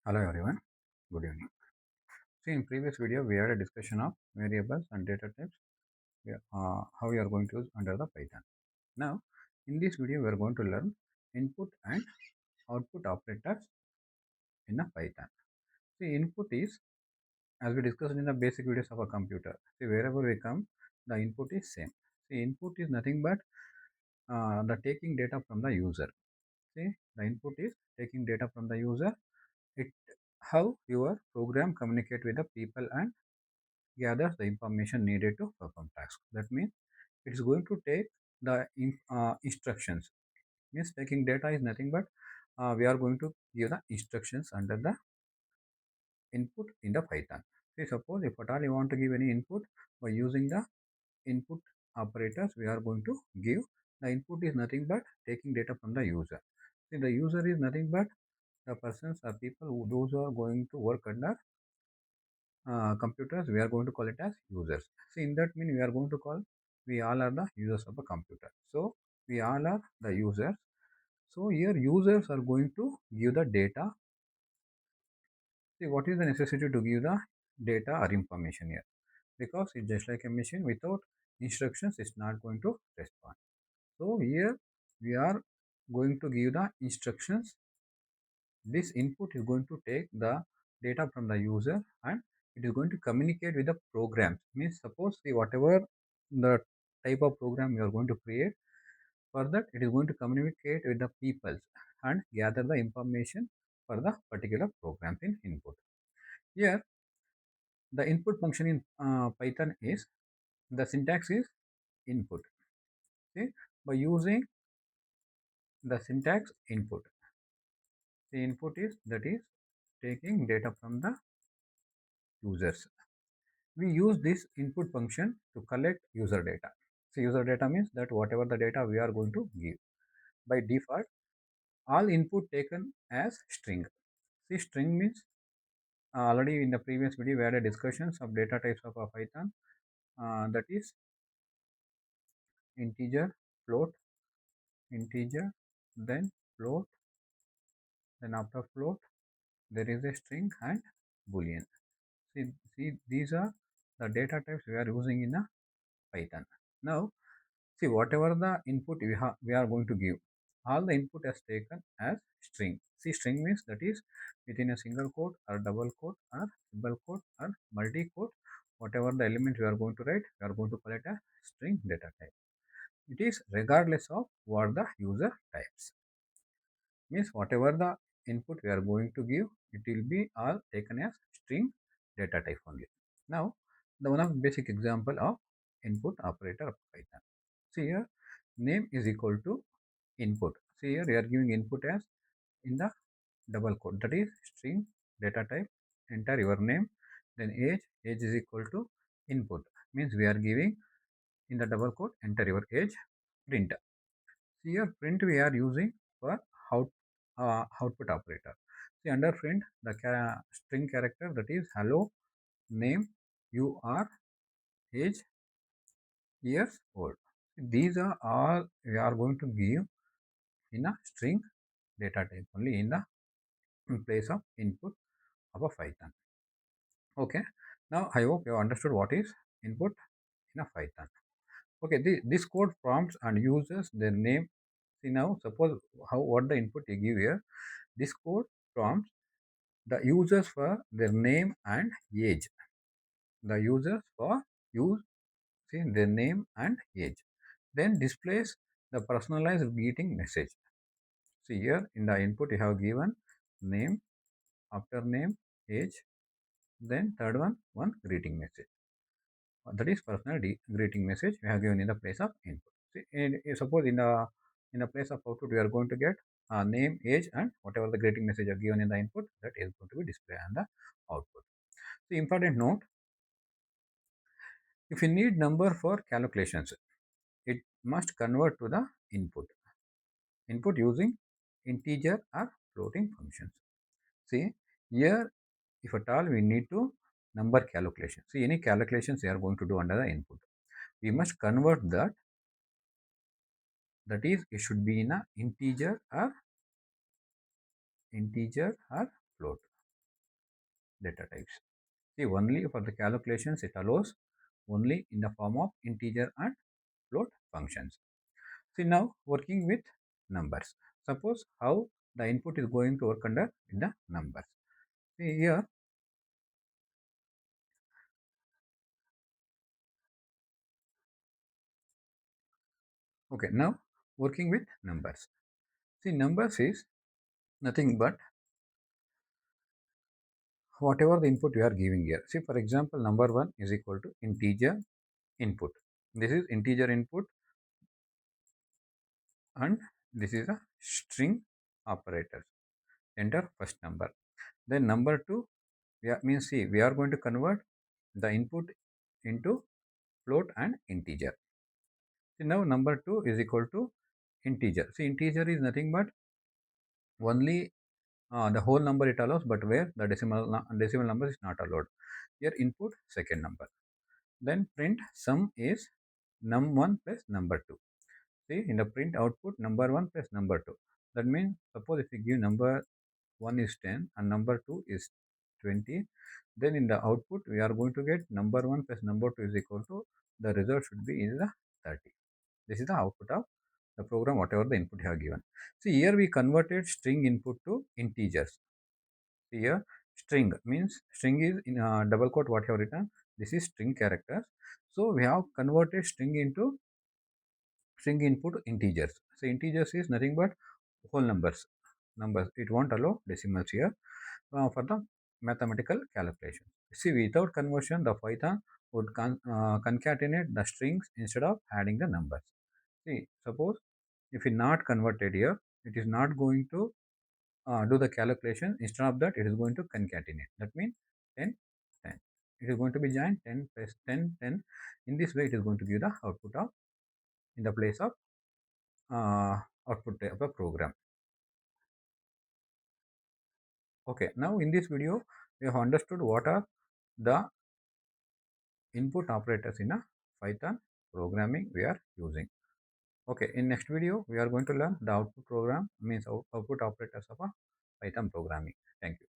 Hello everyone, good evening. See, in previous video we had a discussion of variables and data types, how we are going to use under the Python. Now, in this video we are going to learn input and output operators in a Python. See, input is, as we discussed in the basic videos of a computer, see, wherever we come, the input is same. See, input is nothing but the taking data from the user. See, the input is taking data from the user. It how your program communicate with the people and gathers the information needed to perform task. That means it is going to take the instructions. Means taking data is nothing but we are going to give the instructions under the input in the Python. See, suppose if at all you want to give any input by using the input operators, we are going to give the input is nothing but taking data from the user. See, the user is nothing but the persons or people who those who are going to work under computers, we are going to call it as users. So in that mean we are going to call we all are the users of a computer. So we all are the users. So here users are going to give the data. See, what is the necessity to give the data or information here? Because it's just like a machine without instructions, it's not going to respond. So here we are going to give the instructions. This input is going to take the data from the user and it is going to communicate with the program. Means suppose see whatever the type of program you are going to create, for that it is going to communicate with the peoples and gather the information for the particular program in input. Here the input function in Python is the syntax is input. See, by using the syntax input, the input is that is taking data from the users. We use this input function to collect user data. So user data means that whatever the data we are going to give. By default, all input taken as string. See, string means already in the previous video we had a discussions of data types of a Python, that is integer, float, integer, then float, then after float there is a string and boolean. See, these are the data types we are using in a Python. Now see, whatever the input we are going to give, all the input is taken as string. See, string means that is within a single quote or double quote or triple quote or multi quote. Whatever the element we are going to write, we are going to call it a string data type. It is regardless of what the user types. Means whatever the input we are going to give, it will be all taken as string data type only. Now, the one of the basic example of input operator of Python. See here, name is equal to input. See here, we are giving input as in the double quote, that is string data type. Enter your name, then age is equal to input. Means we are giving in the double quote, enter your age, print. See here, print we are using for output operator. See under print, the string character that is hello, name, you are, age, years old. These are all we are going to give in a string data type only in the place of input of a Python. Okay. Now I hope you have understood what is input in a Python. Okay. This code prompts and uses their name. See now, suppose how what the input you give here. This code prompts the users for their name and age. The users for use see their name and age. Then displays the personalized greeting message. See here in the input you have given name, after name, age, then third one greeting message. That is personal greeting message we have given in the place of input. See, suppose in the place of output we are going to get name, age, and whatever the greeting message are given in the input, that is going to be displayed on the output. The important note: if you need number for calculations, it must convert to the input. Input using integer or floating functions. See here, if at all we need to number calculation. See any calculations we are going to do under the input. We must convert that. That is, it should be in a integer or float. data types. See, only for the calculations it allows only in the form of integer and float functions. See, now working with numbers. Suppose how the input is going to work under in the numbers. See here, okay, now working with numbers. See, numbers is nothing but whatever the input you are giving here. See, for example, number 1 is equal to integer input. This is integer input and this is a string operator. Enter first number. Then number 2, means see, we are going to convert the input into float and integer. See, now number 2 is equal to integer. See, integer is nothing but only the whole number it allows, but where the decimal number is not allowed. Here input second number. Then print sum is num1 plus number 2. See, in the print output number 1 plus number 2. That means suppose if you give number 1 is 10 and number 2 is 20, then in the output we are going to get number 1 plus number 2 is equal to, the result should be is the 30. This is the output of the program, whatever the input you have given. See, here we converted string input to integers. See here, string means string is in double quote what you have written. This is string characters. So we have converted string into string input integers. So integers is nothing but whole numbers. Numbers. It won't allow decimals here for the mathematical calculation. See, without conversion, the Python would concatenate the strings instead of adding the numbers. See, suppose if it not converted here, it is not going to do the calculation. Instead of that, it is going to concatenate. That means 10, 10. It is going to be joined 10 plus 10, 10. In this way, it is going to give the output of in the place of output of a program. Okay, now in this video, we have understood what are the input operators in a Python programming we are using. Okay, in next video, we are going to learn the output program, means output operators of a Python programming. Thank you.